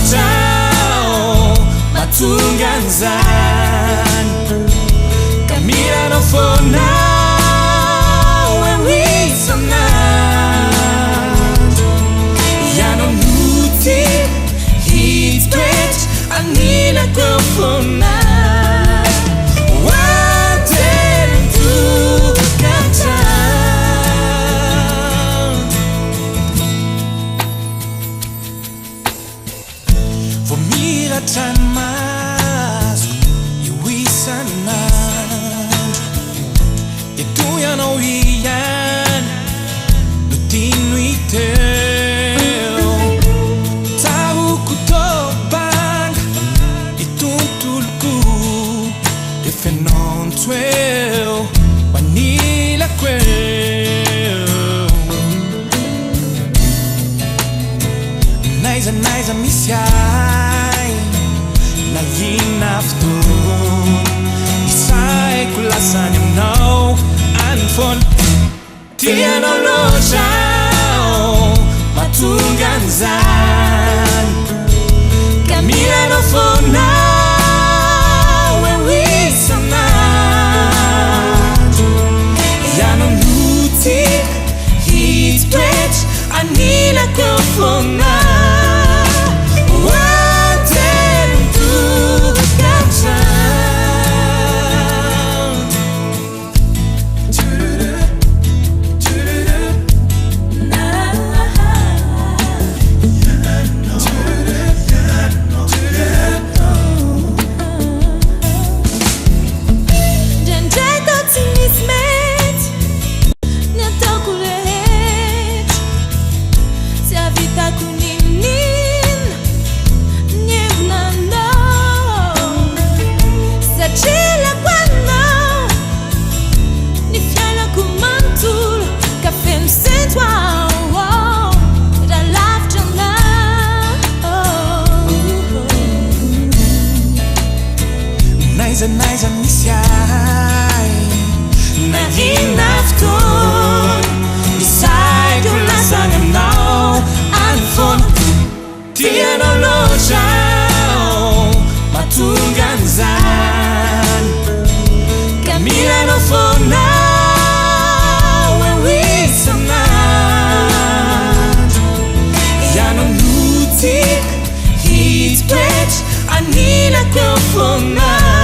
ciao matungganzan Camila no for now and we sonat Ya no nuti hit bet anila grofona Tan mas iwisan man Itu yang nawiyan Nutinui teo Tahu ku tobang Ituntulku Defenon tueo Wanila kweo Naisa misiay Naginaftun Isa'y kulasan yung no Anfon Tiano no ciao matungganzan Camila no for now and we sonat Ya no nuti hit bet anila grofona Naisa misiay Naginaftun Isa'y kulasan yung no Anfon Tiano no ciao matungganzan Camila no for now and we sonat Ya no nuti hit bet anila grofona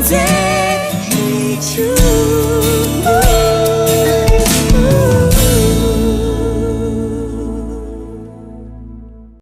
Yeah.